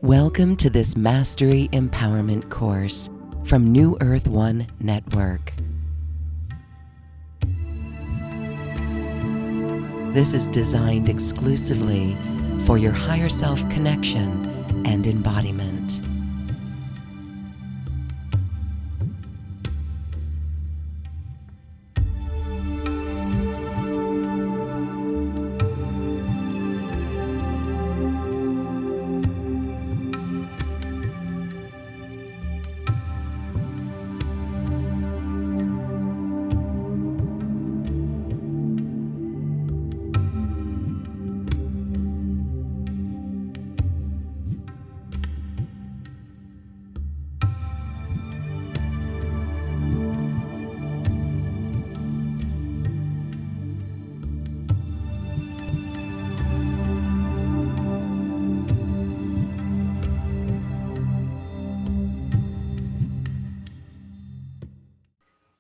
Welcome to this Mastery Empowerment course from New Earth One Network. This is designed exclusively for your higher self connection and embodiment.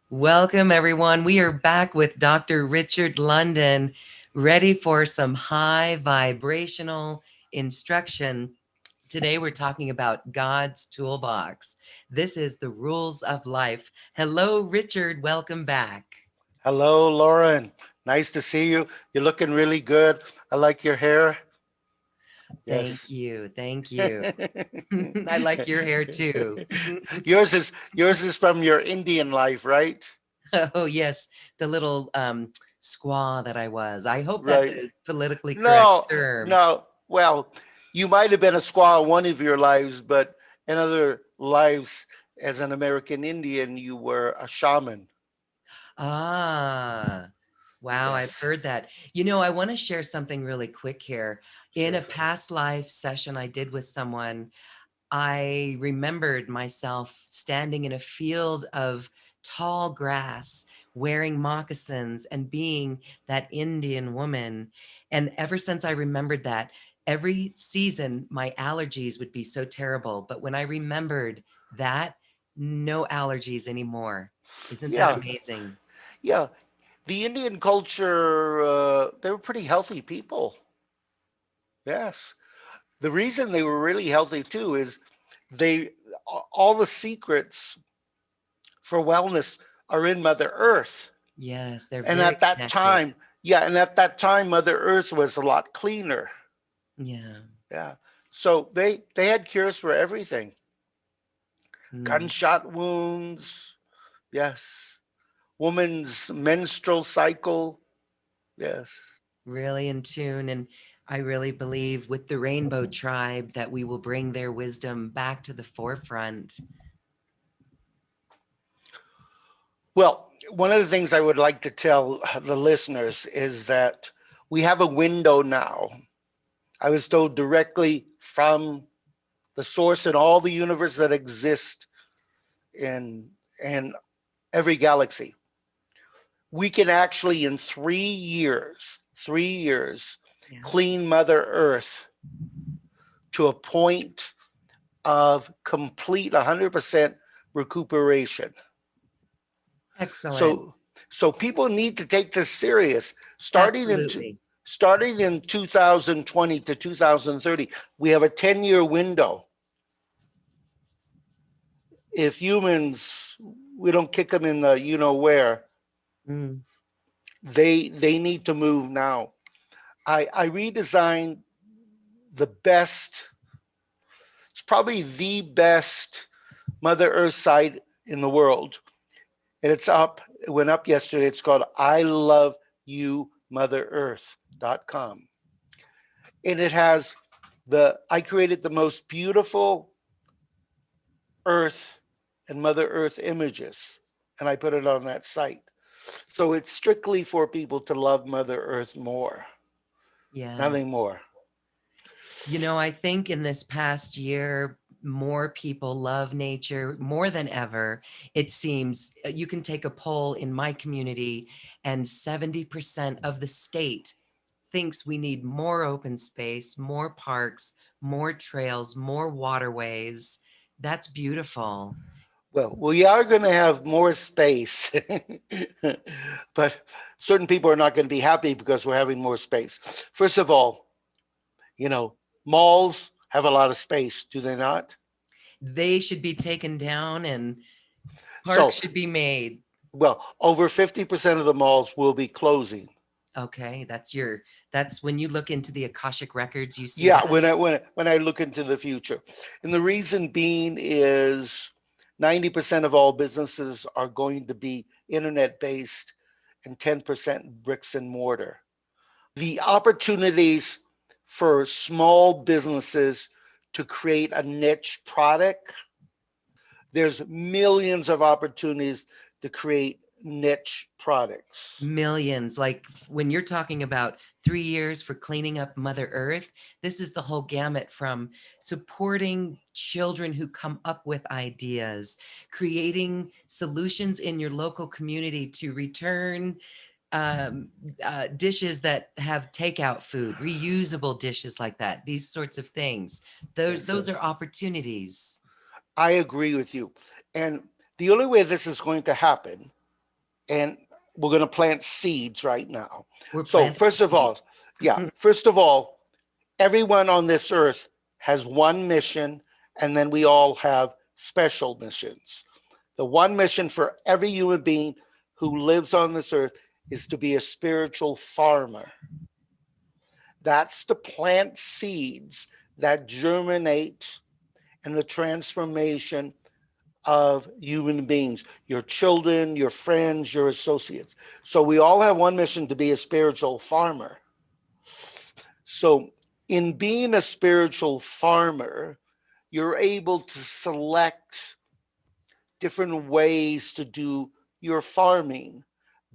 Welcome, everyone. We are back with Dr. Richard London, ready for some high vibrational instruction. Today, we're talking about God's toolbox. This is the rules of life. Hello, Richard. Welcome back. Hello, Lauren. Nice to see you. You're looking really good. I like your hair. Thank Yes. you. Thank you. I like your hair too. yours is from your Indian life, right? Oh, yes. The little squaw that I was. I hope that's Right. a politically correct No, term. no. Well, you might have been a squaw in one of your lives, but in other lives, as an American Indian, you were a shaman. Ah, wow, I've Yes. heard that. You know, I want to share something really quick here. In Sure. a past life session I did with someone, I remembered myself standing in a field of tall grass, wearing moccasins and being that Indian woman. And ever since I remembered that, every season my allergies would be so terrible. But when I remembered that, no allergies anymore. Isn't that Yeah. amazing? Yeah. The Indian culture, they were pretty healthy people. Yes. The reason they were really healthy too is they all the secrets for wellness are in Mother Earth. Yes, they're And very at that connected. time, yeah, and at that time Mother Earth was a lot cleaner. Yeah. Yeah. So they had cures for everything. Mm. Gunshot wounds, yes. Woman's menstrual cycle, yes. Really in tune. And I really believe with the Rainbow Tribe that we will bring their wisdom back to the forefront. Well, one of the things I would like to tell the listeners is that we have a window now. I was told directly from the source in all the universe that exist in every galaxy. We can actually in 3 years, Yeah. clean Mother Earth to a point of complete 100% recuperation. Excellent. So people need to take this serious. Absolutely. Starting in 2020 to 2030, we have a 10-year window. If humans, we don't kick them in the you know where, Mm. they need to move now. I redesigned the best, it's probably the best Mother Earth site in the world. And it's up, it went up yesterday. It's called I Love You Mother Earth.com. And it has I created the most beautiful Earth and Mother Earth images, and I put it on that site. So it's strictly for people to love Mother Earth more, Yes. nothing more. You know, I think in this past year, more people love nature more than ever. It seems you can take a poll in my community, and 70% of the state thinks we need more open space, more parks, more trails, more waterways. That's beautiful. Well, we are going to have more space, but certain people are not going to be happy because we're having more space. First of all, you know, malls. have a lot of space, do they not? They should be taken down and parks So, should be made. well, over 50% of the malls will be closing. Okay, that's when you look into the Akashic records, you see Yeah, that? when I look into the future. And the reason being is 90% of all businesses are going to be internet based and 10% bricks and mortar. The opportunities for small businesses to create a niche product, there's millions of opportunities to create niche products. Millions. Like when you're talking about 3 years for cleaning up Mother Earth, this is the whole gamut from supporting children who come up with ideas, creating solutions in your local community to return um, dishes that have takeout food, reusable dishes like that, these sorts of things. Yes, Those yes. are opportunities. I agree with you. And the only way this is going to happen, and we're going to plant seeds right now. We're So, planting first of seeds. all, yeah, first of all, everyone on this earth has one mission, and then we all have special missions. The one mission for every human being who lives on this earth is to be a spiritual farmer. That's to plant seeds that germinate in the transformation of human beings, your children, your friends, your associates. So we all have one mission to be a spiritual farmer. So, in being a spiritual farmer, you're able to select different ways to do your farming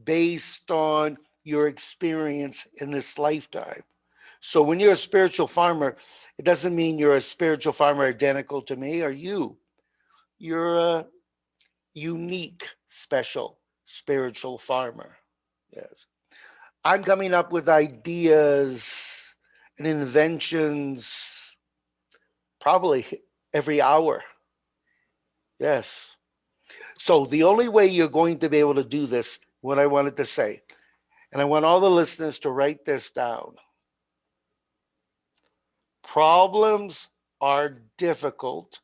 based on your experience in this lifetime. So, when you're a spiritual farmer, it doesn't mean you're a spiritual farmer identical to me or you. You're a unique, special spiritual farmer. Yes. I'm coming up with ideas and inventions probably every hour. Yes. So the only way you're going to be able to do this, what I wanted to say, and I want all the listeners to write this down. Problems are difficult,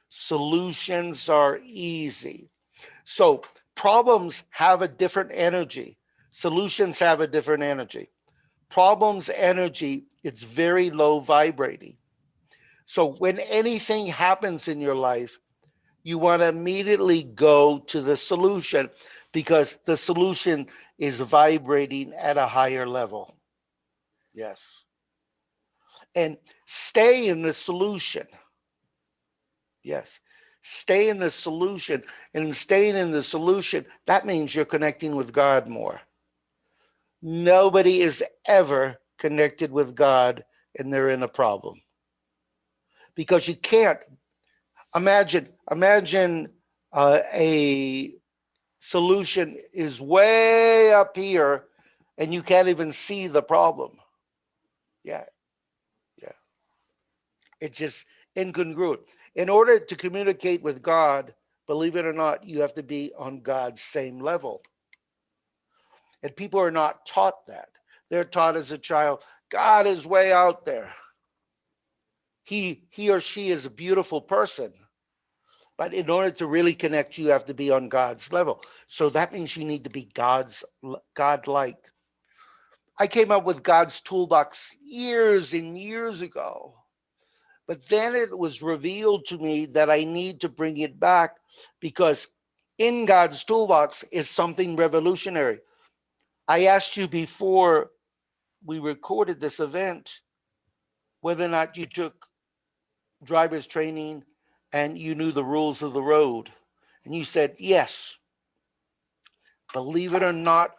solutions are easy. So problems have a different energy, solutions have a different energy. Problems energy, it's very low vibrating. So when anything happens in your life, you want to immediately go to the solution because the solution is vibrating at a higher level. Yes. And stay in the solution. Yes. Stay in the solution. And in staying in the solution, that means you're connecting with God more. Nobody is ever connected with God and they're in a problem because you can't imagine a solution is way up here and you can't even see the problem. Yeah, yeah. It's just incongruent. In order to communicate with God, believe it or not, you have to be on God's same level. And people are not taught that. They're taught as a child, God is way out there. He or she is a beautiful person. But in order to really connect, you have to be on God's level. So that means you need to be God-like. I came up with God's toolbox years and years ago. But then it was revealed to me that I need to bring it back because in God's toolbox is something revolutionary. I asked you before we recorded this event whether or not you took driver's training and you knew the rules of the road. And you said, yes. Believe it or not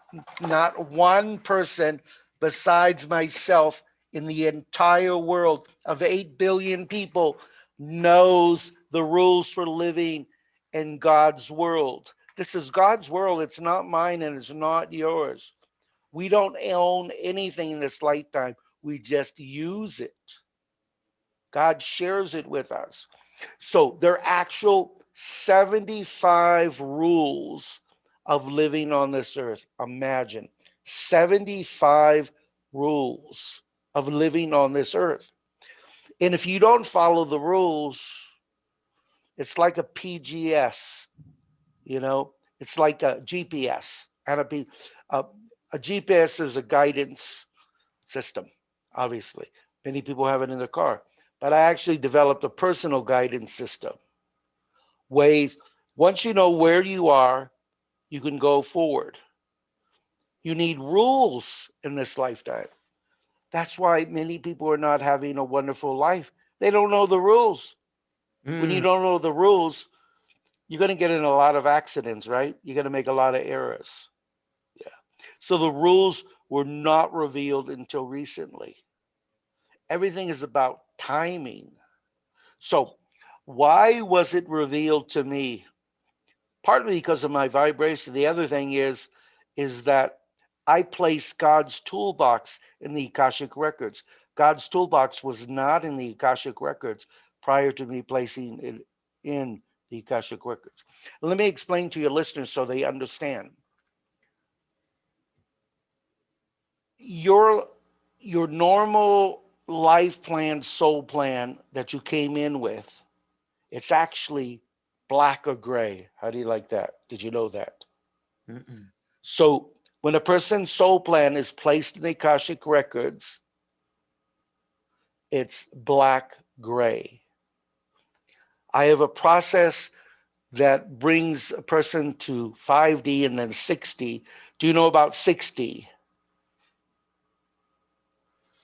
one person besides myself in the entire world of 8 billion people knows the rules for living in God's world. This is God's world. It's not mine and it's not yours. We don't own anything in this lifetime. We just use it. God shares it with us. So there are actual 75 rules of living on this earth. Imagine 75 rules of living on this earth. And if you don't follow the rules, it's like a PGS, you know, it's like a GPS. And a, a GPS is a guidance system, obviously. Many people have it in their car. But I actually developed a personal guidance system. Ways, once you know where you are, you can go forward. You need rules in this lifetime. That's why many people are not having a wonderful life. They don't know the rules. When you Mm, don't know the rules, you're going to get in a lot of accidents, right? You're going to make a lot of errors. Yeah. So the rules were not revealed until recently. Everything is about timing. So why was it revealed to me? Partly because of my vibration. The other thing is that I placed God's toolbox in the Akashic records. God's toolbox was not in the Akashic records prior to me placing it in the Akashic records. Let me explain to your listeners so they understand. Your your normal life plan, soul plan that you came in with, it's actually black or gray. How do you like that? Did you know that? mm-mm. So when a person's soul plan is placed in the Akashic records, it's black gray. I have a process that brings a person to 5D and then 6D. Do you know about 6D?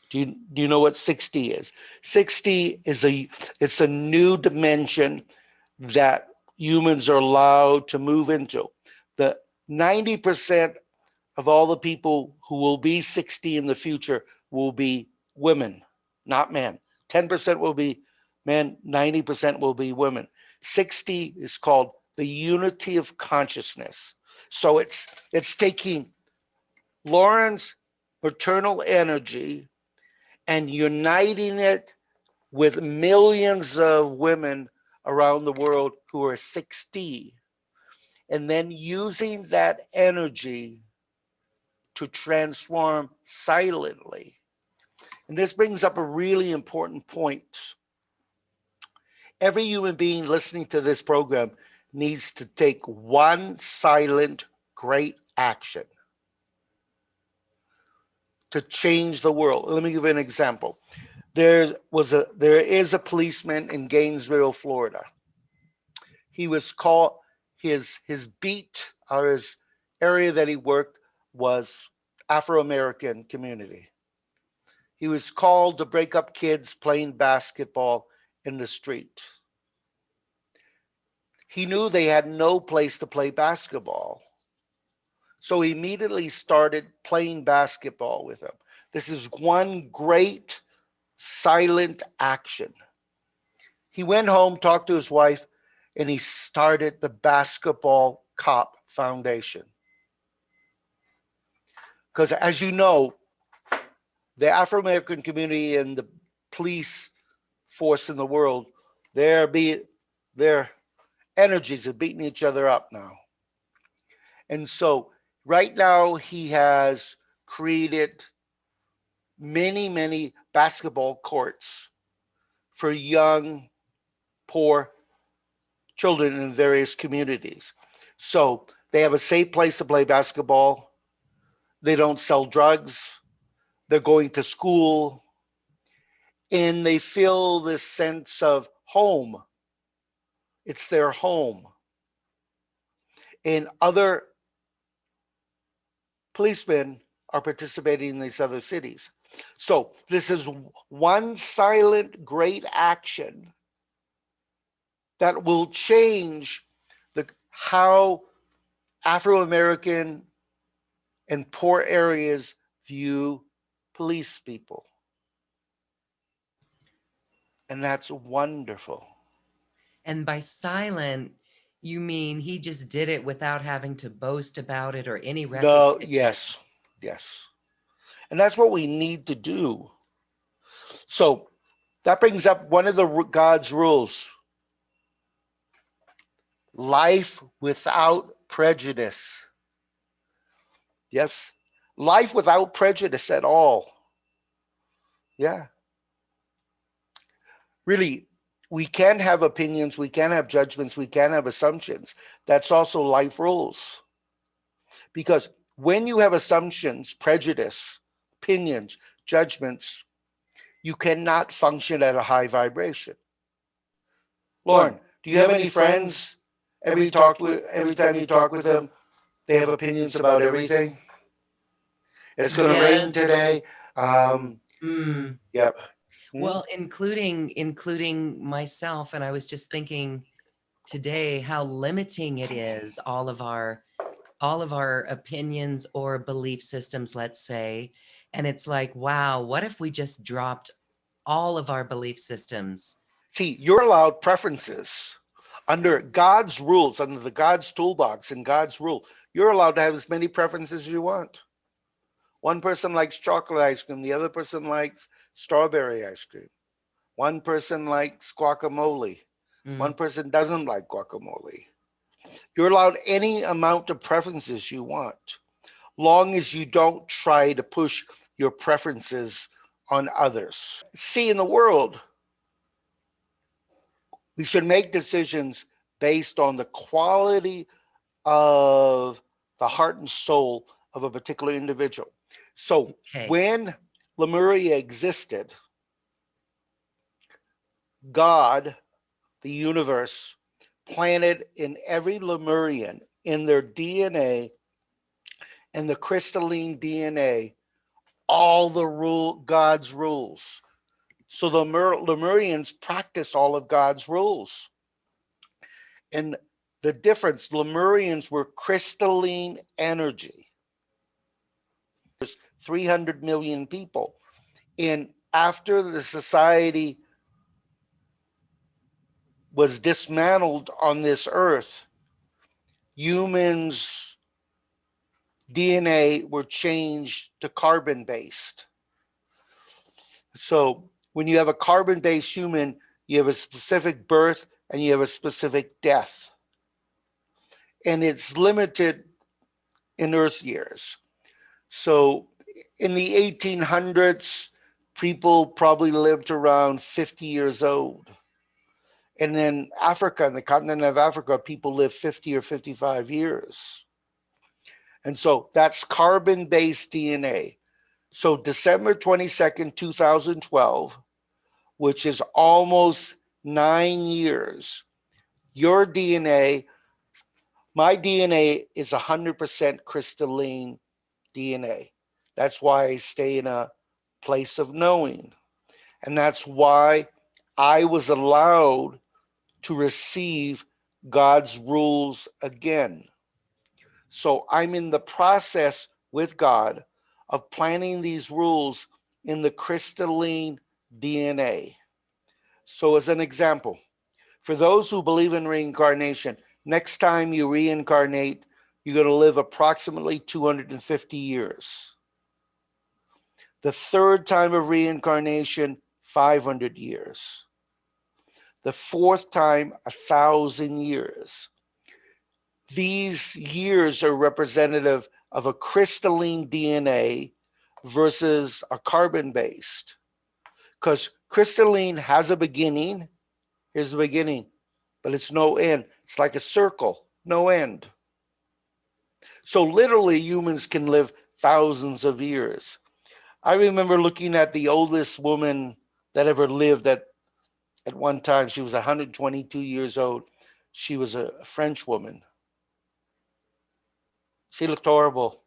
Do you know what 6D is? 6D is it's a new dimension that humans are allowed to move into. The 90% of all the people who will be 60 in the future will be women, not men. 10% will be men, 90% will be women. 60 is called the unity of consciousness. So it's taking Lauren's maternal energy and uniting it with millions of women around the world who are 60, and then using that energy to transform silently. And this brings up a really important point. Every human being listening to this program needs to take one silent, great action to change the world. Let me give you an example. There is a policeman in Gainesville, Florida. He was called his beat or his area that he worked was Afro American community. He was called to break up kids playing basketball in the street. He knew they had no place to play basketball. So he immediately started playing basketball with them. This is one great silent action. He went home, talked to his wife, and he started the Basketball Cop Foundation. Because as you know, the Afro American community and the police force in the world, they're be their energies are beating each other up now. And so right now he has created many basketball courts for young, poor children in various communities. So they have a safe place to play basketball. They don't sell drugs. They're going to school and they feel this sense of home. It's their home. And other policemen are participating in these other cities. So this is one silent great action that will change the how Afro American and poor areas view police people. And that's wonderful. And by silent, you mean he just did it without having to boast about it or any No, recognition? yes, yes. And that's what we need to do. So that brings up one of the God's rules: life without prejudice. Yes, life without prejudice at all. Yeah. Really, we can have opinions, we can have judgments, we can have assumptions. That's also life rules. Because when you have assumptions, prejudice, opinions, judgments, you cannot function at a high vibration. Lauren, Lauren, do do you you have have any any friends? friends? Every time you talk with them, they have opinions about everything. It's going to rain Yes. today. Um, Mm. yep. Hmm? Well, including myself, and I was just thinking today how limiting it is, all of our opinions or belief systems, let's say. And it's like, wow, what if we just dropped all of our belief systems? See, you're allowed preferences under God's rules, under the God's toolbox and God's rule. You're allowed to have as many preferences as you want. One person likes chocolate ice cream, the other person likes strawberry ice cream. One person likes guacamole. One Mm. person doesn't like guacamole. You're allowed any amount of preferences you want, long as you don't try to push your preferences on others. See, in the world, we should make decisions based on the quality of the heart and soul of a particular individual. So Okay. when Lemuria existed, God, the universe, planted in every Lemurian in their DNA and the crystalline DNA all the God's rules. So the Lemurians practiced all of God's rules. And the difference, Lemurians were crystalline energy. 300 million people. And after the society was dismantled on this earth, humans' DNA were changed to carbon based. So when you have a carbon based human, you have a specific birth and you have a specific death. And it's limited in Earth years. So in the 1800s, people probably lived around 50 years old. And then Africa, in the continent of Africa, people live 50 or 55 years. And so that's carbon based DNA. So December 22nd, 2012, which is almost 9 years, your DNA, my DNA is 100% crystalline DNA. That's why I stay in a place of knowing. And that's why I was allowed to receive God's rules again. So I'm in the process with God of planning these rules in the crystalline DNA. So, as an example, for those who believe in reincarnation, next time you reincarnate, you're going to live approximately 250 years. The third time of reincarnation, 500 years. The fourth time, 1,000 years. These years are representative of a crystalline DNA versus a carbon based. Because crystalline has a beginning. Here's the beginning, but it's no end. It's like a circle, no end. So literally, humans can live thousands of years. I remember looking at the oldest woman that ever lived at one time. She was 122 years old. She was a French woman. She looked horrible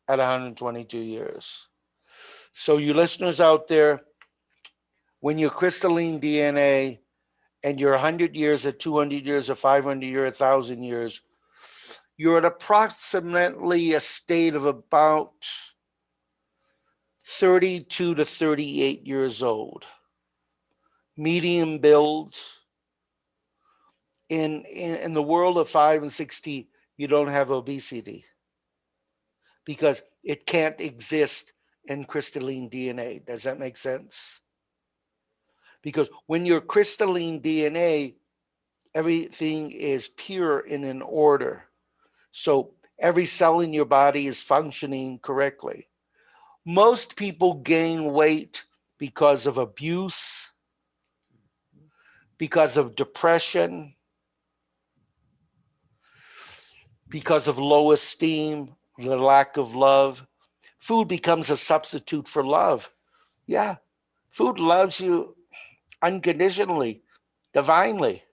at 122 years. So, you listeners out there, when you're crystalline DNA and you're 100 years or 200 years or 500 years, 1,000 years, you're at approximately a state of about 32 to 38 years old. Medium build. In the world of 5 and 60, you don't have obesity because it can't exist in crystalline DNA. Does that make sense? Because when you're crystalline DNA, everything is pure and in order. So every cell in your body is functioning correctly. Most people gain weight because of abuse, because of depression, because of low esteem, the lack of love. Food becomes a substitute for love. Yeah, food loves you unconditionally, divinely.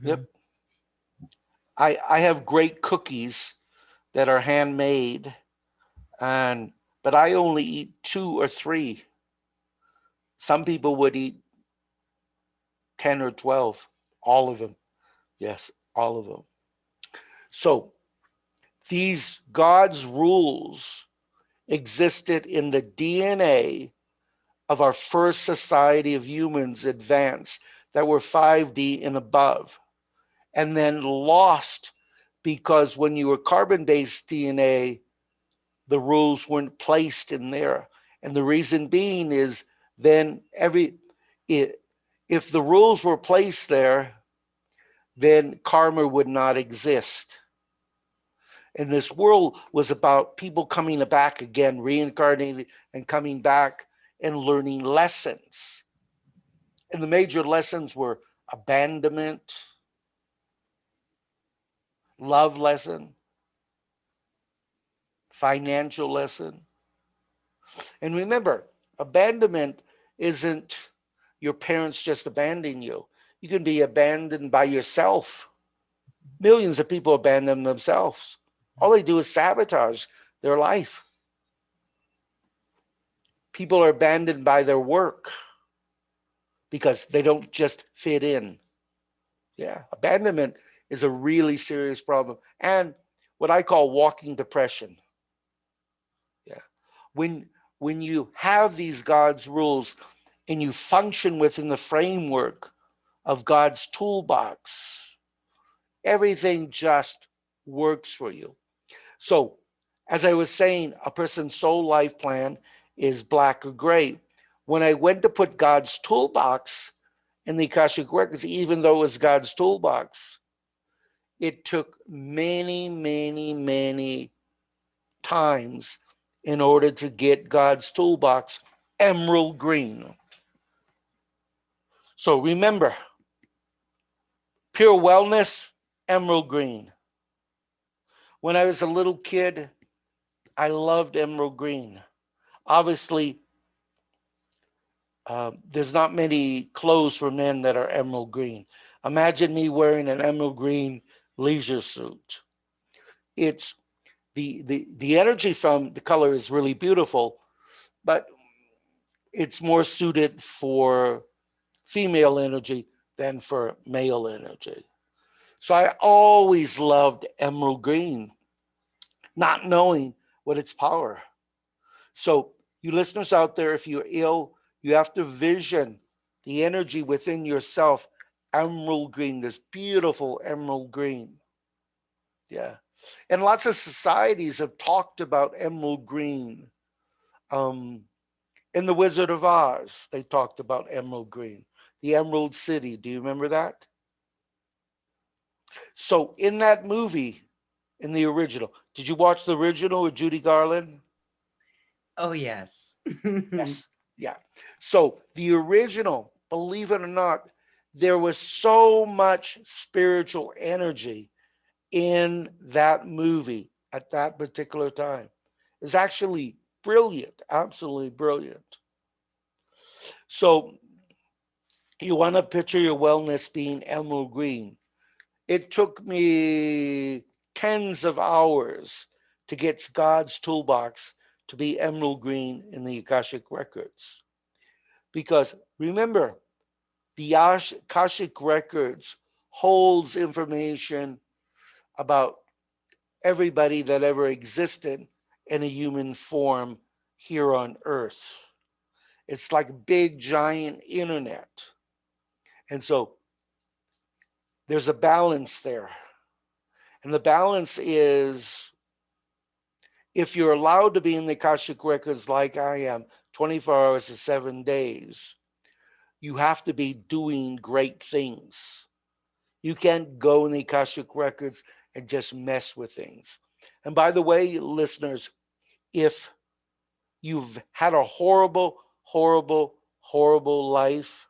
Yep. Mhm. I have great cookies that are handmade, and but I only eat two or three. Some people would eat 10 or 12, all of them. Yes, all of them. So these God's rules existed in the DNA of our first society of humans advanced that were 5D and above, and then lost because when you were carbon based DNA, the rules weren't placed in there. And the reason being is then if the rules were placed there, then karma would not exist. And this world was about people coming back again, reincarnating and coming back and learning lessons. And the major lessons were abandonment, love lesson, financial lesson. And remember, abandonment isn't your parents just abandoning you. You can be abandoned by yourself. Millions of people abandon themselves. All they do is sabotage their life. People are abandoned by their work because they don't just fit in. Yeah, abandonment is a really serious problem. And what I call walking depression. Yeah. When when you have these God's rules and you function within the framework of God's toolbox, everything just works for you. So, as I was saying, a person's soul life plan is black or gray. When I went to put God's toolbox in the Akashic Records, even though it was God's toolbox, it took many, many, many times in order to get God's toolbox emerald green. So remember, pure wellness, emerald green. When I was a little kid, I loved emerald green. Obviously, there's not many clothes for men that are emerald green. Imagine me wearing an emerald green leisure suit. It's the energy from the color is really beautiful, but it's more suited for female energy than for male energy. So I always loved emerald green, not knowing what its power. So, you listeners out there, if you're ill, you have to vision the energy within yourself, emerald green, this beautiful emerald green. Yeah. And lots of societies have talked about emerald green. Um, in The Wizard of Oz, they talked about emerald green. The Emerald City, do you remember that? So, in that movie, in the original, did you watch the original with Judy Garland? Oh, yes. Yes. Yeah. So the original, believe it or not, there was so much spiritual energy in that movie at that particular time. It's actually brilliant, absolutely brilliant. So you want to picture your wellness being emerald green. It took me tens of hours to get God's toolbox to be emerald green in the Akashic records. Because remember, the Akashic Records holds information about everybody that ever existed in a human form here on Earth. It's like a big giant internet. And so there's a balance there. And the balance is if you're allowed to be in the Akashic Records like I am, 24 hours to 7 days, you have to be doing great things. You can't go in the Akashic Records and just mess with things. And by the way, listeners, if you've had a horrible, horrible, horrible life,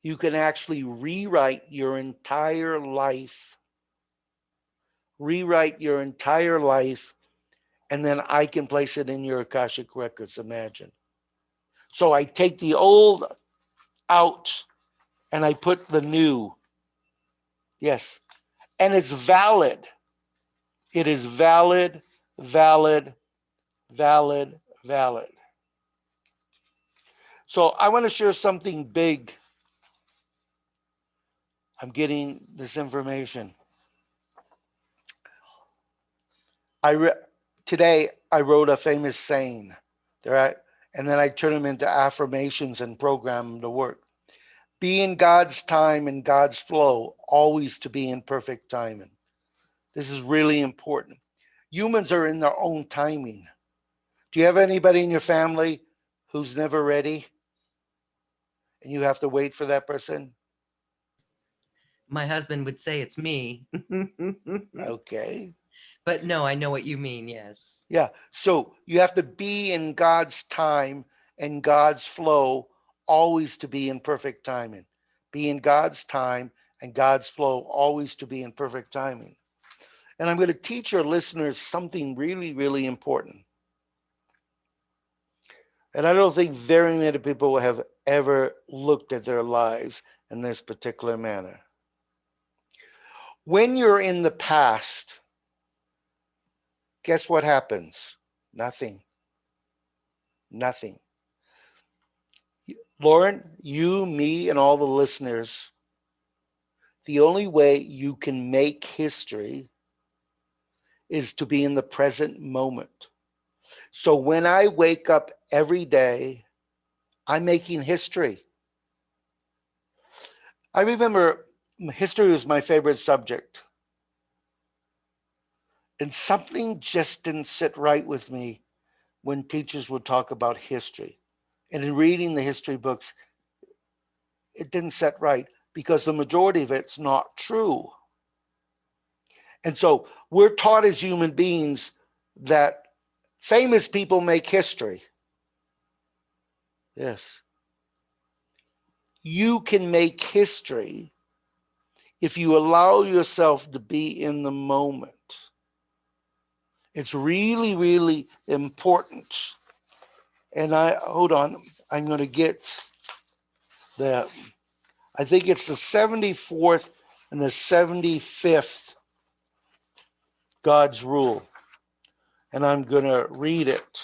You can actually rewrite your entire life, and then I can place it in your Akashic records. Imagine. So I take the old out and I put the new. Yes. And it's valid. It is valid, valid, valid, valid. So I want to share something big. I'm getting this information. I re- Today I wrote a famous saying. There I, and then I turn them into affirmations and program them to work. Be in God's time and God's flow, always to be in perfect timing. This is really important. Humans are in their own timing. Do you have anybody in your family who's never ready and you have to wait for that person? My husband would say it's me. Okay. But no, I know what you mean, yes. Yeah. So you have to be in God's time and God's flow, always to be in perfect timing. Be in God's time and God's flow, always to be in perfect timing. And I'm going to teach your listeners something really, really important. And I don't think very many people have ever looked at their lives in this particular manner. When you're in the past, guess what happens? Nothing. Nothing. Lauren, you, me, and all the listeners, the only way you can make history is to be in the present moment. So when I wake up every day, I'm making history. I remember history was my favorite subject, and something just didn't sit right with me when teachers would talk about history. And in reading the history books, it didn't set right because the majority of it's not true. And so we're taught as human beings that famous people make history. Yes. You can make history if you allow yourself to be in the moment. It's really, really important. And hold on, I'm going to get the, I think it's the 74th and the 75th God's rule. And I'm going to read it.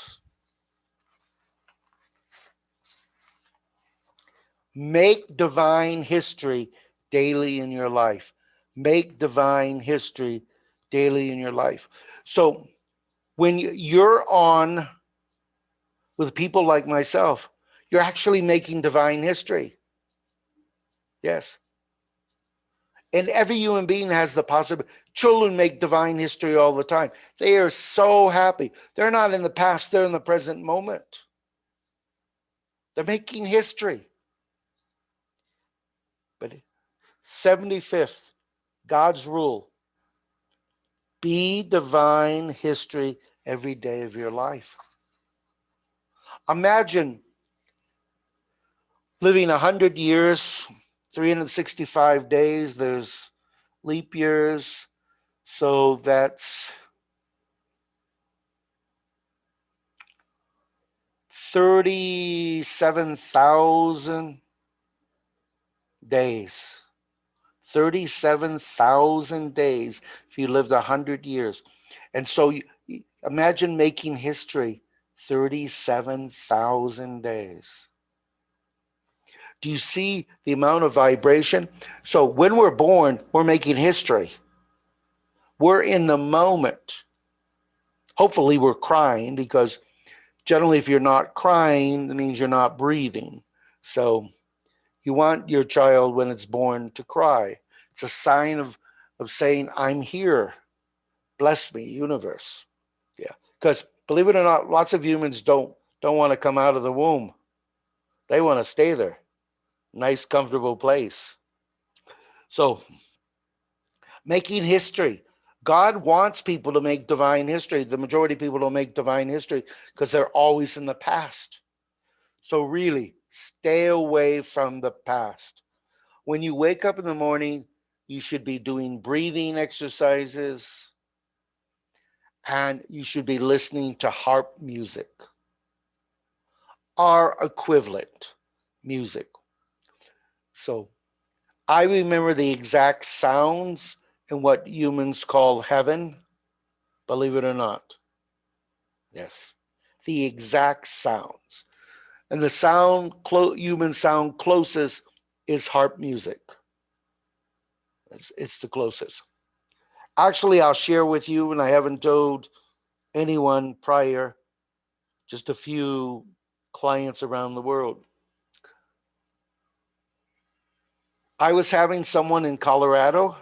Make divine history daily in your life. Make divine history daily in your life. So when you're on with people like myself, you're actually making divine history. Yes. And every human being has the possibility. Children make divine history all the time. They are so happy. They're not in the past, they're in the present moment. They're making history. But 75th, God's rule, be divine history every day of your life. Imagine living 100 years, 365 days. There's leap years. So that's 37,000 days. 37,000 days if you lived 100 years. And so imagine making history 37,000 days. Do you see the amount of vibration? So when we're born, we're making history. We're in the moment. Hopefully, we're crying because generally, if you're not crying, that means you're not breathing. So you want your child when it's born to cry. It's a sign of saying, I'm here. Bless me, universe. Yeah. Because believe it or not, lots of humans don't want to come out of the womb. They want to stay there. Nice, comfortable place. So making history. God wants people to make divine history. The majority of people don't make divine history because they're always in the past. So really, stay away from the past. When you wake up in the morning, you should be doing breathing exercises and you should be listening to harp music, our equivalent music. So I remember the exact sounds in what humans call heaven, believe it or not. Yes, the exact sounds. And the human sound closest is harp music. It's the closest. Actually, I'll share with you, and I haven't told anyone prior, just a few clients around the world. I was having someone in Colorado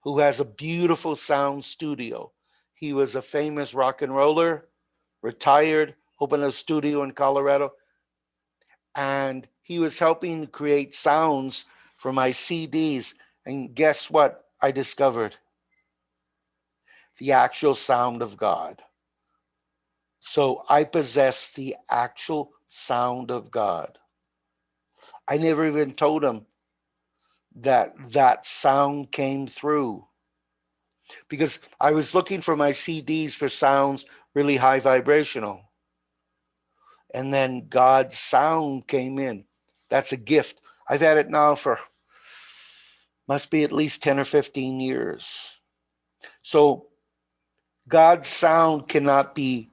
who has a beautiful sound studio. He was a famous rock and roller, retired, opened a studio in Colorado, and he was helping create sounds for my CDs. And guess what I discovered? The actual sound of God. So I possess the actual sound of God. I never even told him that that sound came through because I was looking for my CDs for sounds really high vibrational. And then God's sound came in. That's a gift. I've had it now for must be at least 10 or 15 years. So God's sound cannot be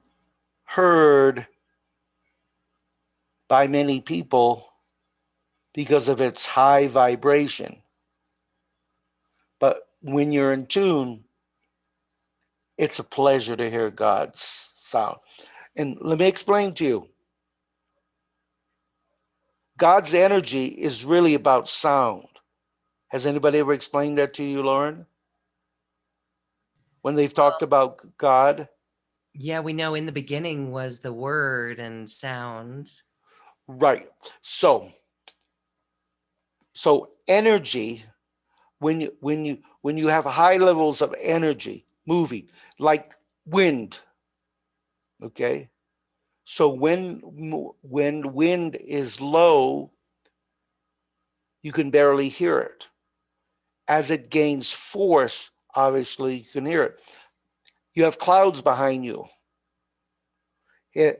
heard by many people because of its high vibration. But when you're in tune, it's a pleasure to hear God's sound. And let me explain to you God's energy is really about sound. Has anybody ever explained that to you, Lauren? When they've talked about God? Yeah, we know in the beginning was the word and sound. Right. So, so energy, when you have high levels of energy moving, like wind, okay? So when wind is low, you can barely hear it. As it gains force, obviously you can hear it. You have clouds behind you.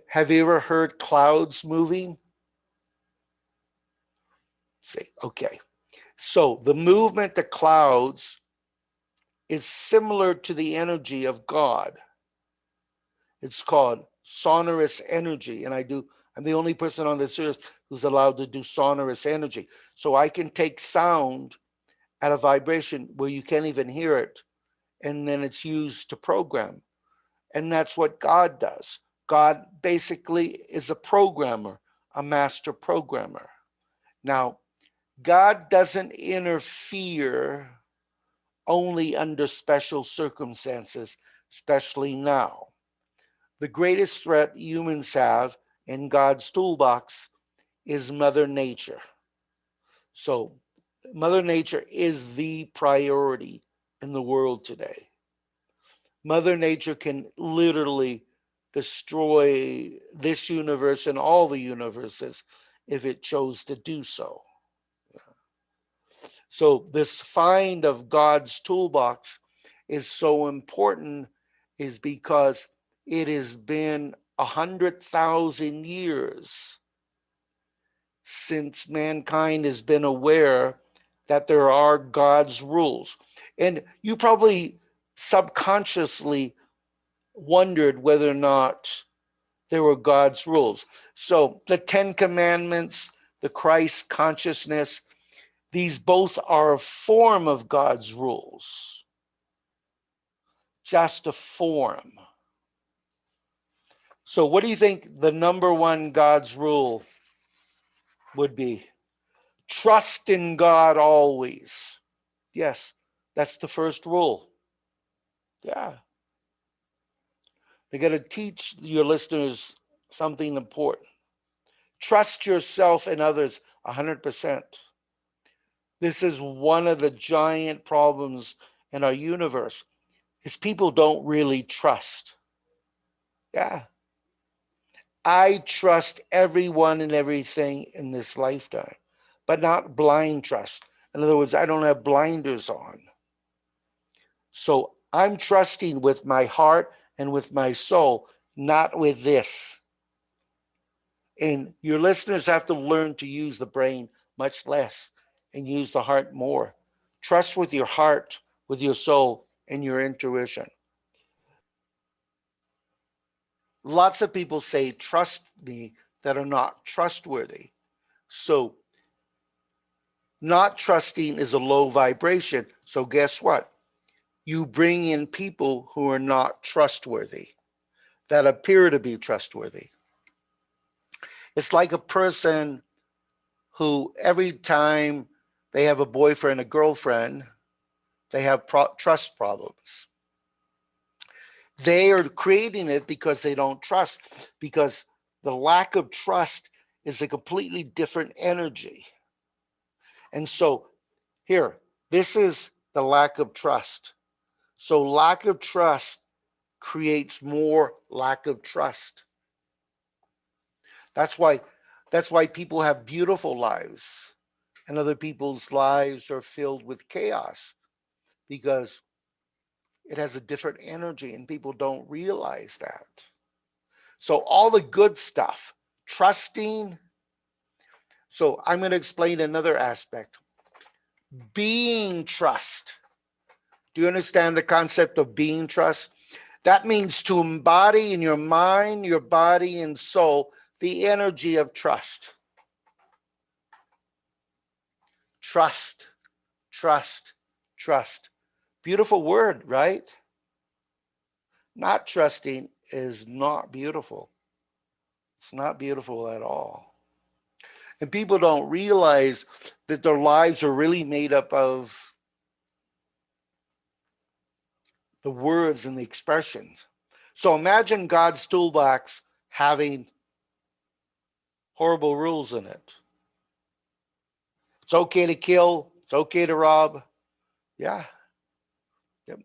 Have you ever heard clouds moving? See, okay. So the movement of clouds is similar to the energy of God. It's called sonorous energy. And I'm the only person on this earth who's allowed to do sonorous energy. So I can take sound at a vibration where you can't even hear it, and then it's used to program. And that's what God does. God basically is a programmer, a master programmer. Now, God doesn't interfere only under special circumstances, especially now. The greatest threat humans have in God's toolbox is Mother Nature. So, Mother Nature is the priority in the world today. Mother Nature can literally destroy this universe and all the universes if it chose to do so. So, this find of God's toolbox is so important, is because it has been 100,000 years since mankind has been aware that there are God's rules. And you probably subconsciously wondered whether or not there were God's rules. So the Ten Commandments, the Christ consciousness, these both are a form of God's rules, just a form. So, what do you think the number one God's rule would be? Trust in God always. Yes, that's the first rule. Yeah. You got to teach your listeners something important. Trust yourself and others 100%. This is one of the giant problems in our universe is people don't really trust. Yeah. I trust everyone and everything in this lifetime. but not blind trust. In other words, I don't have blinders on. So I'm trusting with my heart and with my soul, not with this. And your listeners have to learn to use the brain much less and use the heart more. Trust with your heart, with your soul, and your intuition. Lots of people say, trust me, that are not trustworthy. So, not trusting is a low vibration. So, guess what? You bring in people who are not trustworthy, that appear to be trustworthy. It's like a person who, every time they have a boyfriend, a girlfriend, they have trust problems. They are creating it because they don't trust, because the lack of trust is a completely different energy. And so, here, this is the lack of trust. So, lack of trust creates more lack of trust. That's why that's why people have beautiful lives and other people's lives are filled with chaos, because it has a different energy and people don't realize that. So all the good stuff, trusting. So I'm going to explain another aspect. Being trust. Do you understand the concept of being trust? That means to embody in your mind, your body, and soul the energy of trust. Trust, trust, trust. Beautiful word, right? Not trusting is not beautiful. It's not beautiful at all. And people don't realize that their lives are really made up of the words and the expressions. So imagine God's toolbox having horrible rules in it. It's okay to kill, it's okay to rob. Yeah. Yep.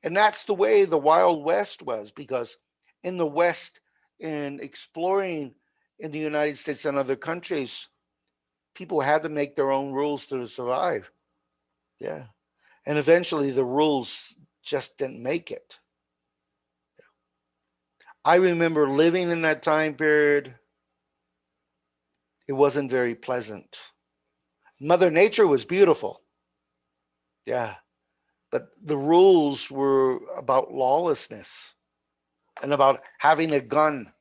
And that's the way the Wild West was, because in the West, in exploring in the United States and other countries, people had to make their own rules to survive. Yeah. And eventually the rules just didn't make it. I remember living in that time period. It wasn't very pleasant. Mother Nature was beautiful. Yeah. But the rules were about lawlessness and about having a gun.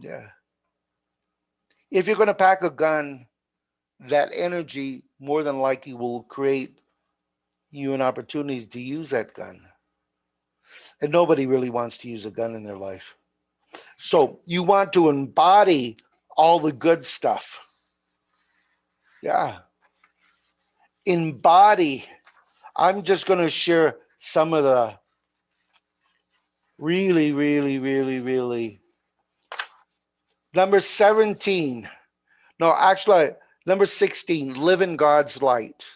Yeah. If you're going to pack a gun, that energy more than likely will create you an opportunity to use that gun. And nobody really wants to use a gun in their life. So you want to embody all the good stuff. Yeah. Embody. I'm just going to share some of the really, really, really, really. Number 17. No, actually, number 16. Live in God's light.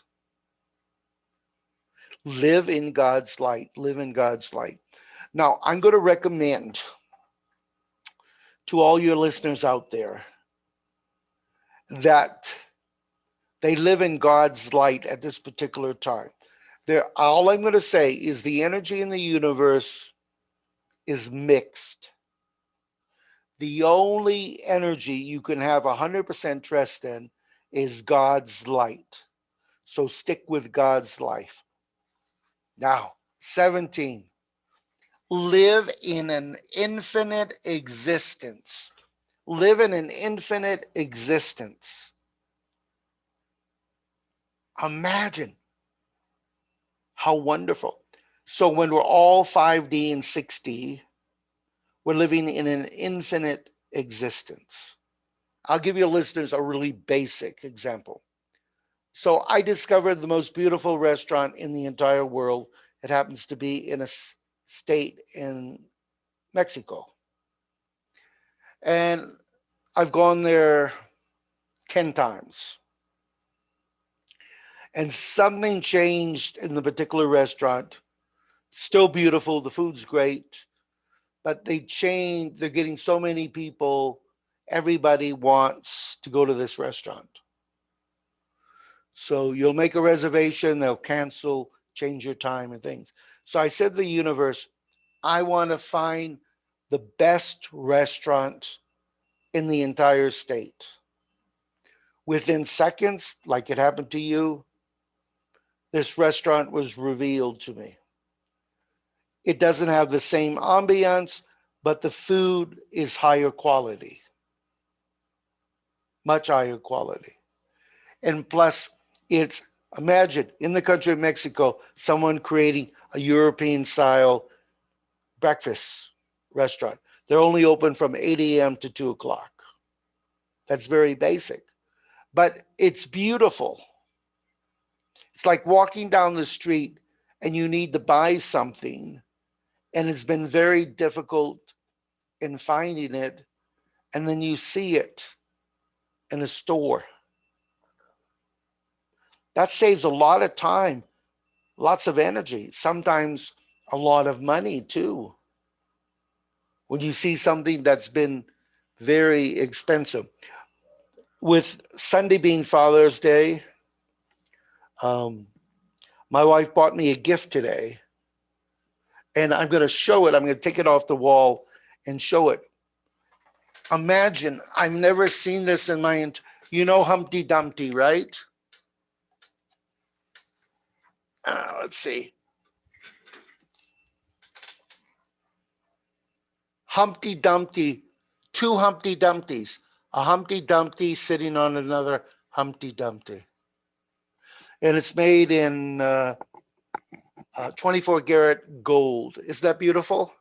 Live in God's light. Live in God's light. Now, I'm going to recommend to all your listeners out there that they live in God's light at this particular time. All I'm going to say is the energy in the universe is mixed. The only energy you can have 100% trust in is God's light. So stick with God's life. Now, 17. Live in an infinite existence. Live in an infinite existence. Imagine how wonderful. So when we're all 5D and 6D, we're living in an infinite existence. I'll give your listeners a really basic example. So I discovered the most beautiful restaurant in the entire world. It happens to be in a state in Mexico. And I've gone there 10 times. And something changed in the particular restaurant. Still beautiful, the food's great, but they changed. They're getting so many people. Everybody wants to go to this restaurant. So you'll make a reservation, they'll cancel, change your time and things. So I said to the universe, I want to find the best restaurant in the entire state. Within seconds, like it happened to you, this restaurant was revealed to me. It doesn't have the same ambiance, but the food is higher quality, much higher quality. And plus, it's imagine in the country of Mexico, someone creating a European style breakfast restaurant. They're only open from 8 a.m. to 2 o'clock. That's very basic, but it's beautiful. It's like walking down the street and you need to buy something, and it's been very difficult in finding it, and then you see it in a store. That saves a lot of time, lots of energy, sometimes a lot of money too. When you see something that's been very expensive. With Sunday being Father's Day, um, my wife bought me a gift today, and I'm going to show it. I'm going to take it off the wall and show it. Imagine, I've never seen this in my, you know Humpty Dumpty, right? Let's see. Humpty Dumpty, two Humpty Dumptys, a Humpty Dumpty sitting on another Humpty Dumpty. And it's made in 24 karat gold. Is that beautiful?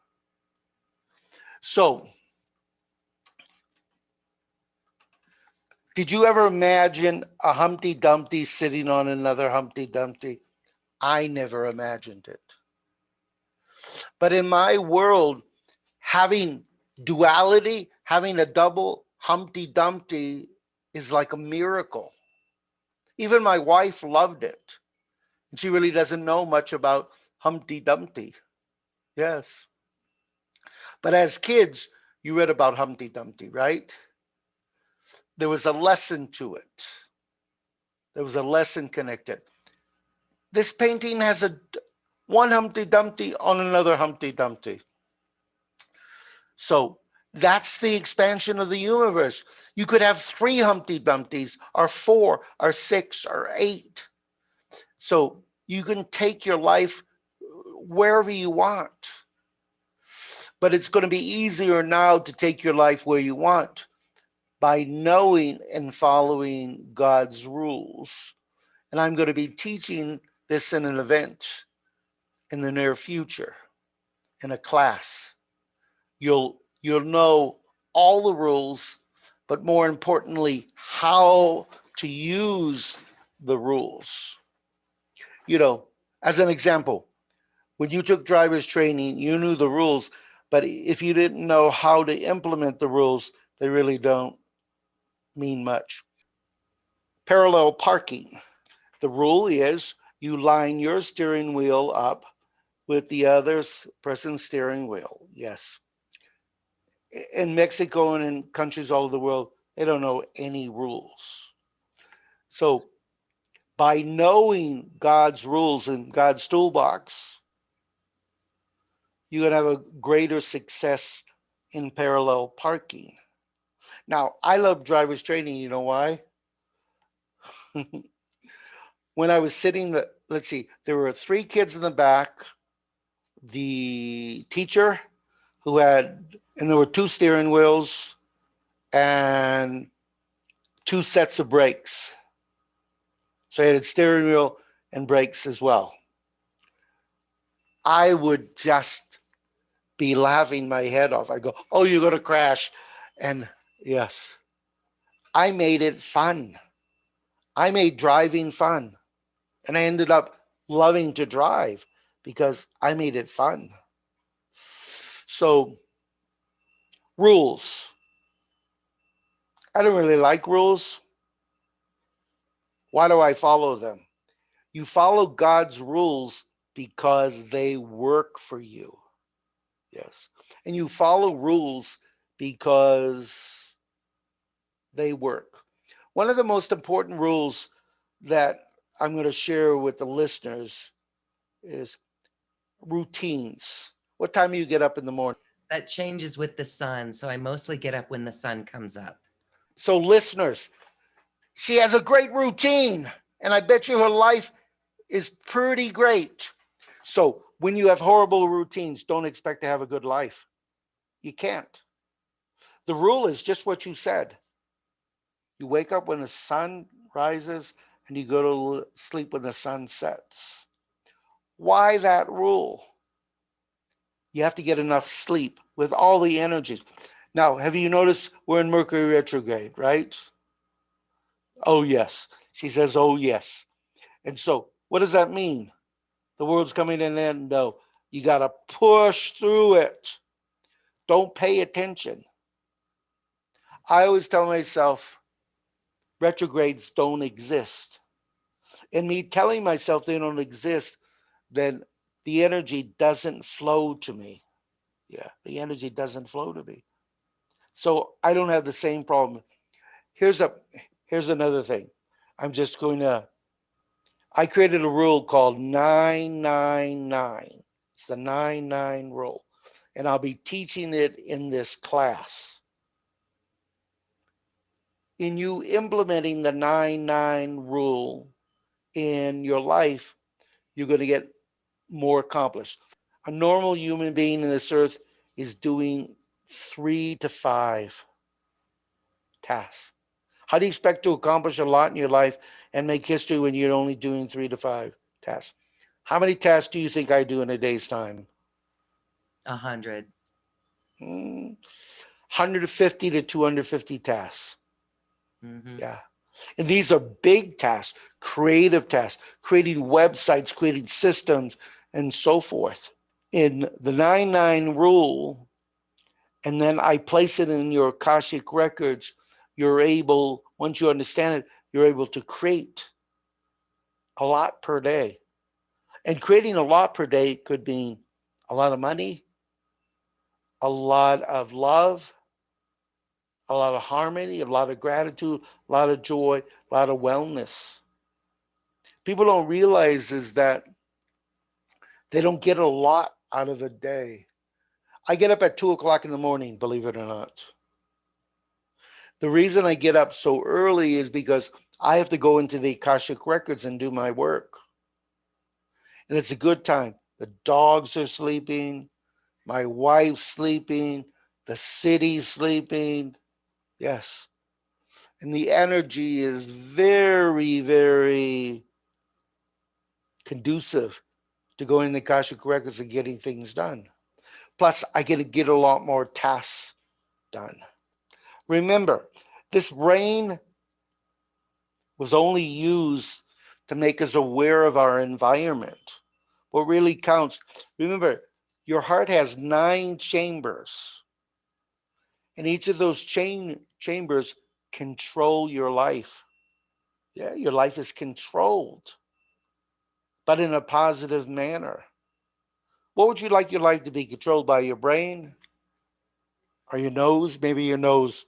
So, did you ever imagine a Humpty Dumpty sitting on another Humpty Dumpty? I never imagined it. But in my world, having duality, having a double Humpty Dumpty is like a miracle. Even my wife loved it. And she really doesn't know much about Humpty Dumpty. Yes. But as kids, you read about Humpty Dumpty, right? There was a lesson to it. There was a lesson connected. This painting has a one Humpty Dumpty on another Humpty Dumpty. So that's the expansion of the universe. You could have three Humpty Dumptys, or four, or six, or eight. So you can take your life wherever you want. But it's going to be easier now to take your life where you want by knowing and following God's rules. And I'm going to be teaching this in an event in the near future, in a class. You'll know all the rules, but more importantly, how to use the rules. You know, as an example, when you took driver's training, you knew the rules, but if you didn't know how to implement the rules, they really don't mean much. Parallel parking. The rule is you line your steering wheel up with the other person's steering wheel. Yes. In Mexico and in countries all over the world, they don't know any rules. So by knowing God's rules and God's toolbox, you're going to have a greater success in parallel parking. Now, I love driver's training. You know why? When I was sitting, let's see, there were three kids in the back, the teacher who had, and there were two steering wheels and two sets of brakes. So I had a steering wheel and brakes as well. I would just be laughing my head off. I go, "Oh, you're going to crash." And yes, I made it fun. I made driving fun. And I ended up loving to drive because I made it fun. So, rules. I don't really like rules. Why do I follow them? You follow God's rules because they work for you. Yes. And you follow rules because they work. One of the most important rules that I'm going to share with the listeners is routines. What time do you get up in the morning? That changes with the sun, so I mostly get up when the sun comes up. So, listeners, she has a great routine, and I bet you her life is pretty great. So, when you have horrible routines, don't expect to have a good life. You can't. The rule is just what you said. You wake up when the sun rises and you go to sleep when the sun sets. Why that rule? You have to get enough sleep with all the energies. Now, have you noticed we're in Mercury retrograde, right? Oh, yes. She says, oh, yes. And so, what does that mean? The world's coming to an end? No. You got to push through it. Don't pay attention. I always tell myself retrogrades don't exist. And me telling myself they don't exist, then the energy doesn't flow to me. Yeah, the energy doesn't flow to me. So I don't have the same problem. Here's a here's another thing. I'm just going to I created a rule called 999. It's the 99 rule. And I'll be teaching it in this class. In you implementing the 99 rule in your life, you're going to get more accomplished. A normal human being in this earth is doing 3 to 5 tasks. How do you expect to accomplish a lot in your life and make history when you're only doing 3 to 5 tasks? How many tasks do you think I do in a day's time? 100. 150 to 250 tasks. Mm-hmm. Yeah. And these are big tasks, creative tasks, creating websites, creating systems, and so forth. In the 99 rule, and then I place it in your Akashic records, you're able, once you understand it, you're able to create a lot per day. And creating a lot per day could mean a lot of money, a lot of love, a lot of harmony, a lot of gratitude, a lot of joy, a lot of wellness. People don't realize is that they don't get a lot out of a day. I get up at 2 o'clock in the morning, believe it or not. The reason I get up so early is because I have to go into the Akashic records and do my work. And it's a good time. The dogs are sleeping, my wife's sleeping, the city's sleeping. Yes. And the energy is very, very conducive to going in the Akashic records and getting things done. Plus, I get to get a lot more tasks done. Remember, this brain was only used to make us aware of our environment. What really counts, remember, your heart has 9 chambers, and each of those chambers control your life. Yeah, your life is controlled, but in a positive manner. What would you like your life to be? Controlled by your brain or your nose? Maybe your nose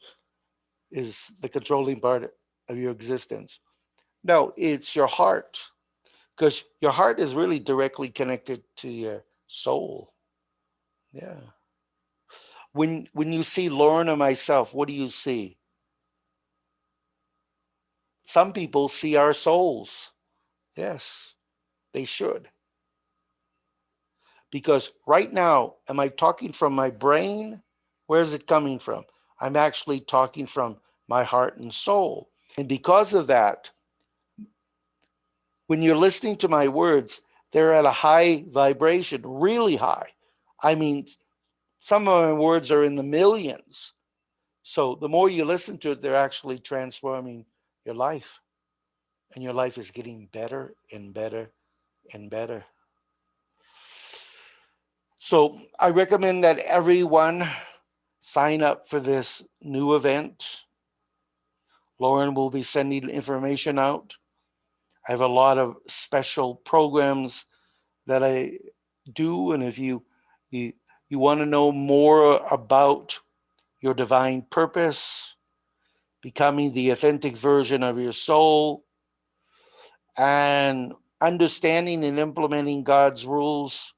is the controlling part of your existence. No, it's your heart, because your heart is really directly connected to your soul. Yeah. When you see Lauren or myself, what do you see? Some people see our souls. Yes, they should. Because right now, am I talking from my brain? Where is it coming from? I'm actually talking from my heart and soul. And because of that, when you're listening to my words, they're at a high vibration, really high. I mean, some of my words are in the millions. So the more you listen to it, they're actually transforming your life. And your life is getting better and better and better. So I recommend that everyone sign up for this new event. Lauren will be sending information out. I have a lot of special programs that I do, and if you, you want to know more about your divine purpose, becoming the authentic version of your soul, and understanding and implementing God's rules,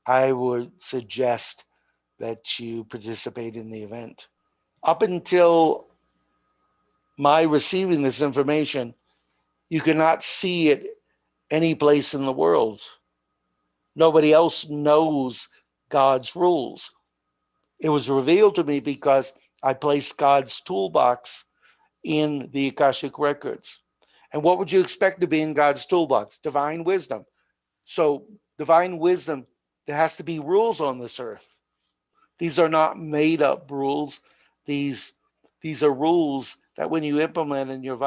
I would suggest that you participate in the event. Up until my receiving this information, you cannot see it any place in the world. Nobody else knows God's rules. It was revealed to me because I placed God's toolbox in the Akashic records. And what would you expect to be in God's toolbox? Divine wisdom. So, divine wisdom, there has to be rules on this earth. These are not made up rules. These these are rules that when you implement in your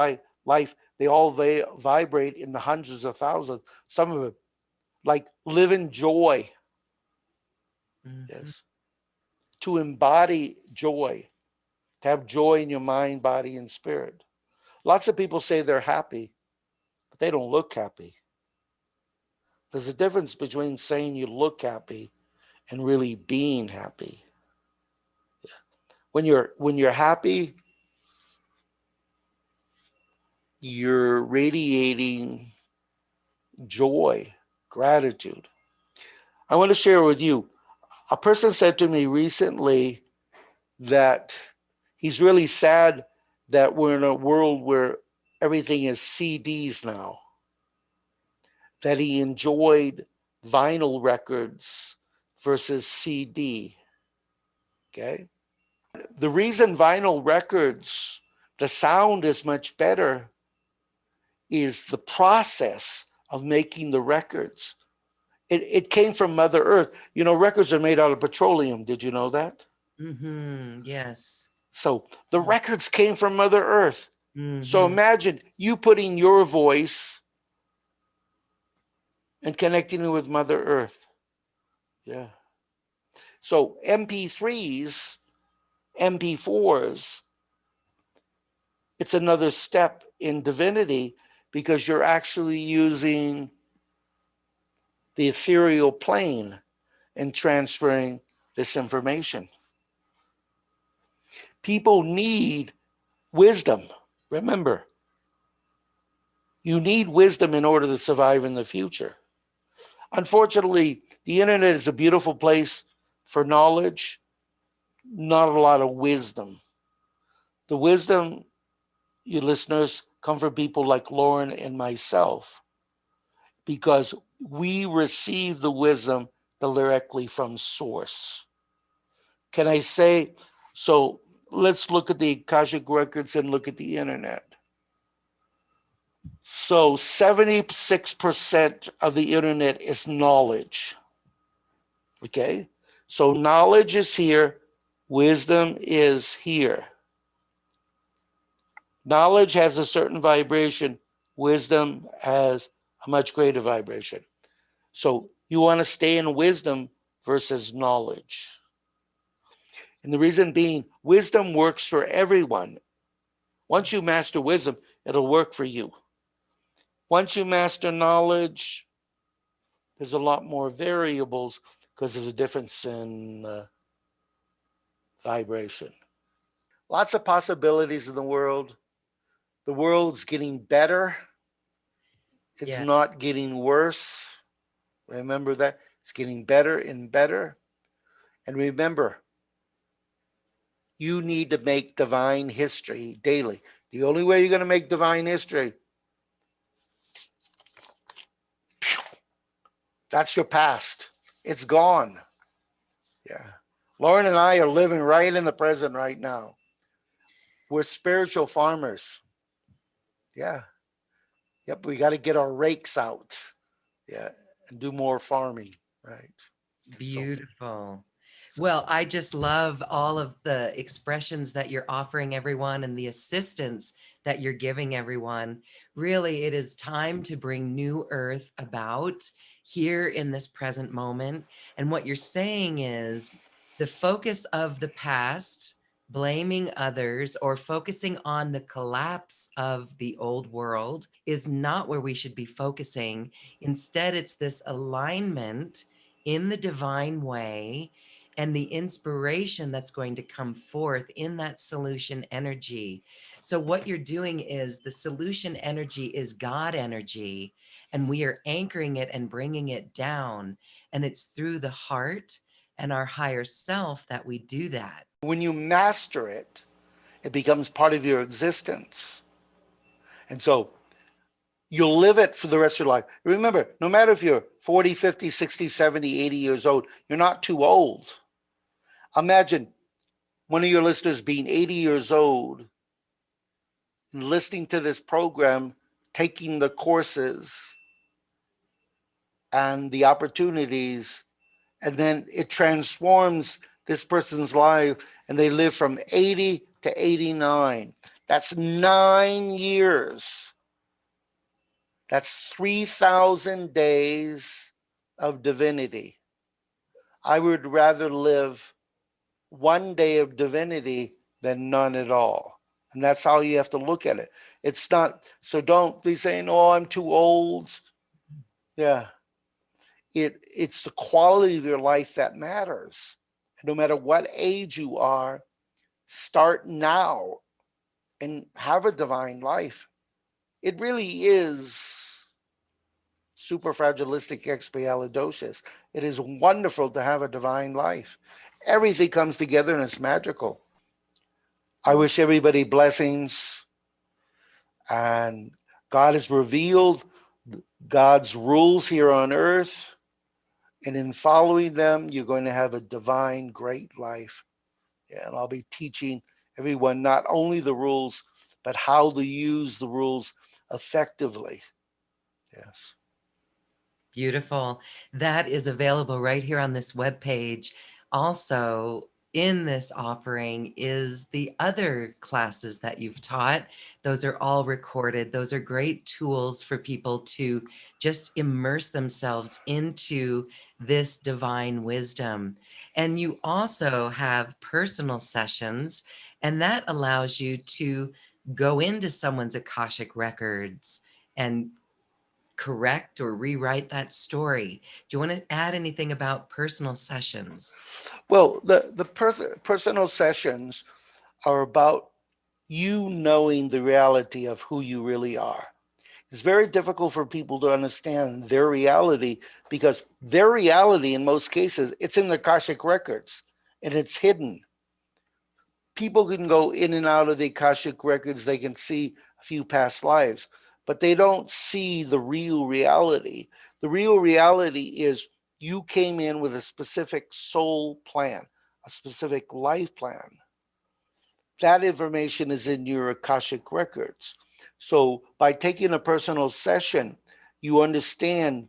life, they all vibrate in the hundreds of thousands. Some of it, like live in joy. Mhm. Yes. To embody joy, to have joy in your mind, body, and spirit. Lots of people say they're happy, but they don't look happy. There's a difference between saying you look happy and really being happy. When you're happy, you're radiating joy, gratitude. I want to share with you. A person said to me recently that he's really sad that we're in a world where everything is CDs now, that he enjoyed vinyl records versus CD. Okay. The reason vinyl records, the sound is much better, is the process of making the records. It came from Mother Earth. You know, records are made out of petroleum. Did you know that? Mhm. Yes. So the records came from Mother Earth. So Mhm. imagine you putting your voice and connecting it with Mother Earth. Yeah. So MP3s, MP4s, it's another step in divinity because you're actually using the ethereal plane and transferring this information. People need wisdom. Remember, you need wisdom in order to survive in the future. Unfortunately, the internet is a beautiful place for knowledge, not a lot of wisdom. The wisdom, you listeners, come from people like Lauren and myself because we receive the wisdom directly from source. Can I say so? Let's look at the Akashic records and look at the internet. So 76% of the internet is knowledge. Okay? So knowledge is here, wisdom is here. Knowledge has a certain vibration, wisdom has a much greater vibration. So you want to stay in wisdom versus knowledge. And the reason being, wisdom works for everyone. Once you master wisdom, it'll work for you. Once you master knowledge, there's a lot more variables because there's a difference in vibration. Lots of possibilities in the world. The world's getting better. It's Yeah. not getting worse. Remember that. It's getting better and better. And remember, you need to make divine history daily. The only way you're going to make divine history, that's your past. It's gone. Yeah. Lauren and I are living right in the present right now. We're spiritual farmers. Yeah. Yep. We got to get our rakes out. Yeah. And do more farming. Right. So, Beautiful. so Well, I just love all of the expressions that you're offering everyone and the assistance that you're giving everyone. Really, it is time to bring new earth about here in this present moment. And what you're saying is the focus of the past, blaming others, or focusing on the collapse of the old world is not where we should be focusing. Instead, it's this alignment in the divine way and the inspiration that's going to come forth in that solution energy. So, what you're doing is the solution energy is God energy, and we are anchoring it and bringing it down. And it's through the heart and our higher self that we do that. When you master it, it becomes part of your existence. And so you'll live it for the rest of your life. Remember, no matter if you're 40, 50, 60, 70, 80 years old, you're not too old. Imagine one of your listeners being 80 years old, listening to this program, taking the courses and the opportunities, and then it transforms this person's life and they live from 80 to 89. That's 9 years. That's 3,000 days of divinity. I would rather live one day of divinity than none at all. And that's how you have to look at it. It's not, so don't be saying, oh, I'm too old. Yeah. It's the quality of your life that matters. No matter what age you are, start now and have a divine life. It really is superfragilistic. It is wonderful to have a divine life. Everything comes together and it's magical. I wish everybody blessings, and God has revealed God's rules here on earth, and in following them, you're going to have a divine, great life. Yeah, and I'll be teaching everyone not only the rules, but how to use the rules effectively. Yes. Beautiful. That is available right here on this webpage. Also, in this offering is the other classes that you've taught. Those are all recorded. Those are great tools for people to just immerse themselves into this divine wisdom. And you also have personal sessions, and that allows you to go into someone's Akashic records and correct or rewrite that story. Do you want to add anything about personal sessions? Well, the personal sessions are about you knowing the reality of who you really are. It's very difficult for people to understand their reality because their reality, in most cases, it's in the Akashic records and it's hidden. People can go in and out of the Akashic records, they can see a few past lives, but they don't see the real reality. The real reality is you came in with a specific soul plan, a specific life plan. That information is in your Akashic records. So by taking a personal session, you understand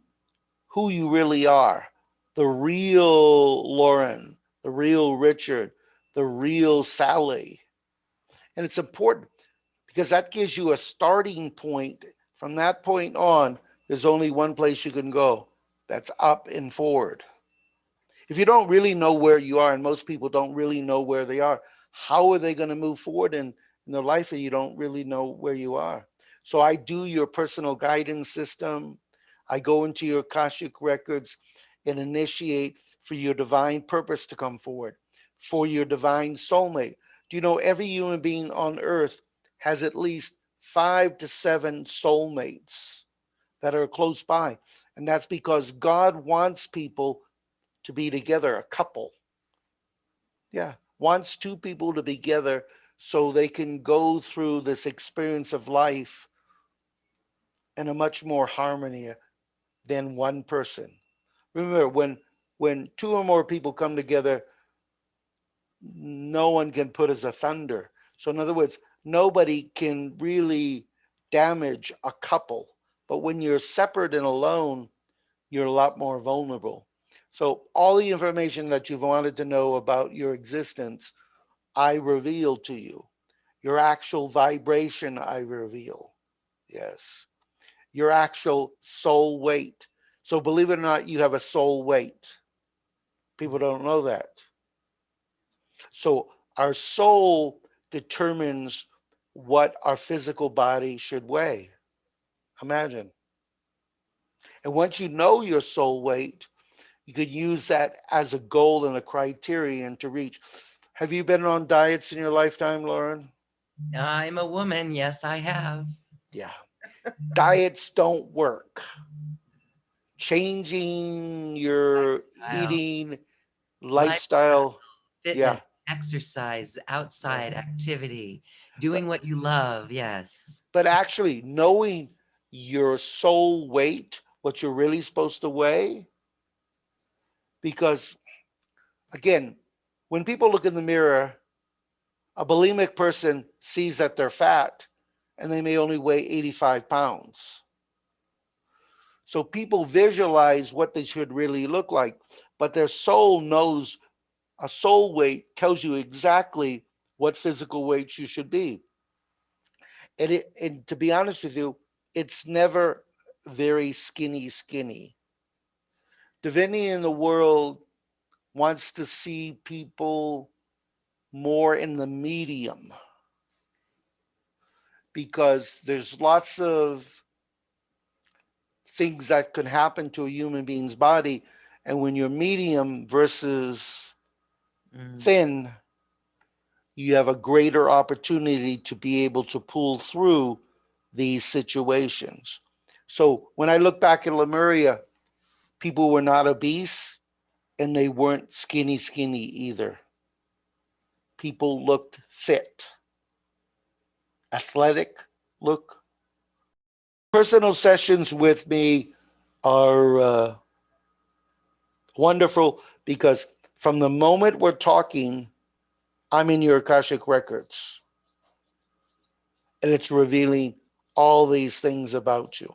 who you really are, the real Lauren, the real Richard, the real Sally. And it's important because that gives you a starting point. From that point on, there's only one place you can go. That's up and forward. If you don't really know where you are, and most people don't really know where they are, how are they going to move forward in their life if you don't really know where you are? So I do your personal guidance system. I go into your Akashic records and initiate for your divine purpose to come forward, for your divine soulmate. Do you know every human being on earth has at least 5 to 7 soulmates that are close by? And that's because God wants people to be together, a couple. Yeah, wants two people to be together so they can go through this experience of life in a much more harmony than one person. Remember, when two or more people come together, no one can put as a thunder. So in other words, nobody can really damage a couple. But when you're separate and alone, you're a lot more vulnerable. So all the information that you've wanted to know about your existence, I reveal to you. Your actual vibration, I reveal. Yes. Your actual soul weight. So believe it or not, you have a soul weight. People don't know that. So our soul determines what our physical body should weigh. Imagine. And once you know your soul weight, you could use that as a goal and a criterion to reach. Have you been on diets in your lifetime, Lauren? I'm a woman. Yes, I have. Yeah. Diets don't work. Changing your Lifestyle, eating lifestyle, lifestyle. Yeah. fitness, exercise, Yeah. outside activity, But doing what you love. Yes. but actually knowing your soul weight, what you're really supposed to weigh, because again, when people look in the mirror, a bulimic person sees that they're fat and they may only weigh 85 pounds. So people visualize what they should really look like, but their soul knows a soul weight tells you exactly what physical weight you should be. And to be honest with you, it's never very skinny, skinny. Divinity in the world wants to see people more in the medium because there's lots of things that could happen to a human being's body. And when you're medium versus Mm, thin, you have a greater opportunity to be able to pull through these situations. So when I look back at Lemuria, people were not obese and they weren't skinny, skinny either. People looked fit, athletic look. Personal sessions with me are wonderful because from the moment we're talking, I'm in your Akashic records and it's revealing all these things about you.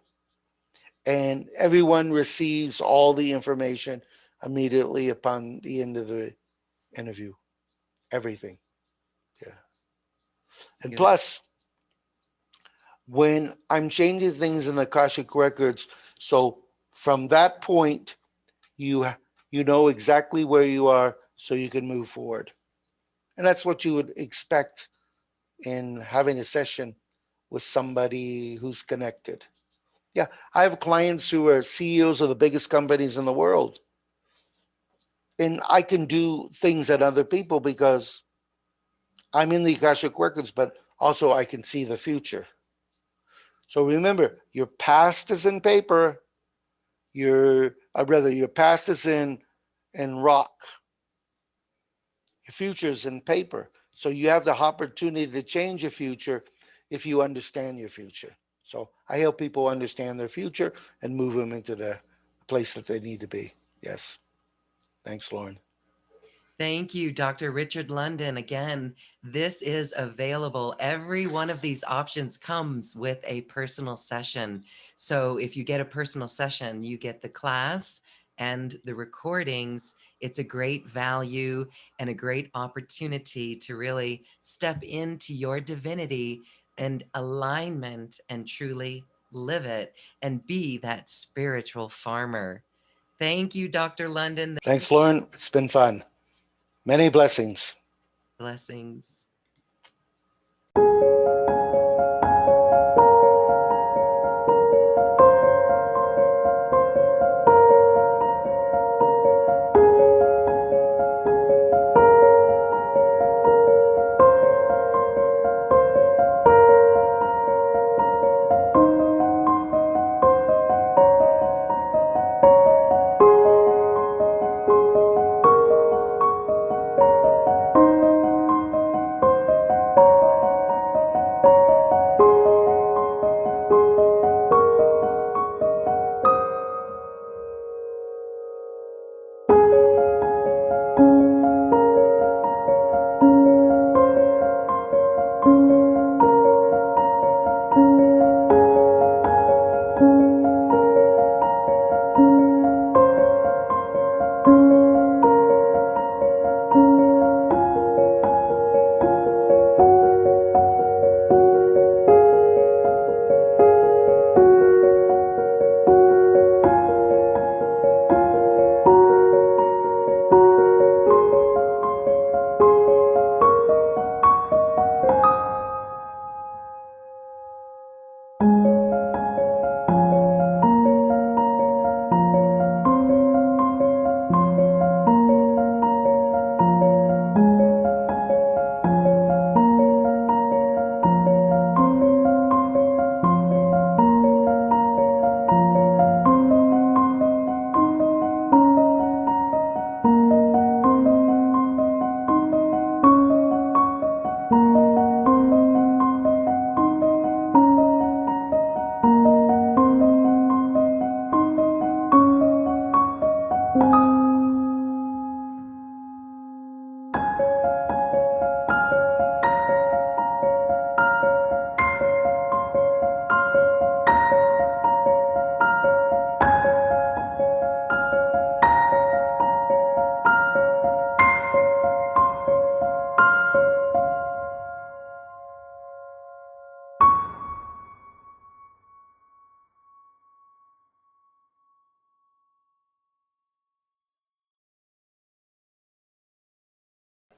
And everyone receives all the information immediately upon the end of the interview. Everything. Yeah. And good. plus, when I'm changing things in the Akashic records, so from that point, you you know exactly where you are, so you can move forward. And that's what you would expect in having a session with somebody who's connected. Yeah, I have clients who are CEOs of the biggest companies in the world, and I can do things that other people because I'm in the Akashic records, but also I can see the future. So remember, your past is in paper. Your past is in rock. Your future is in paper. So you have the opportunity to change your future if you understand your future. So I help people understand their future and move them into the place that they need to be. Yes. Thanks, Lauren. Thank you, Dr. Richard London. Again, this is available. Every one of these options comes with a personal session. So if you get a personal session, you get the class and the recordings. It's a great value and a great opportunity to really step into your divinity and alignment and truly live it and be that spiritual farmer. Thank you, Dr. London. Thanks, Lauren. It's been fun. Many blessings. Blessings.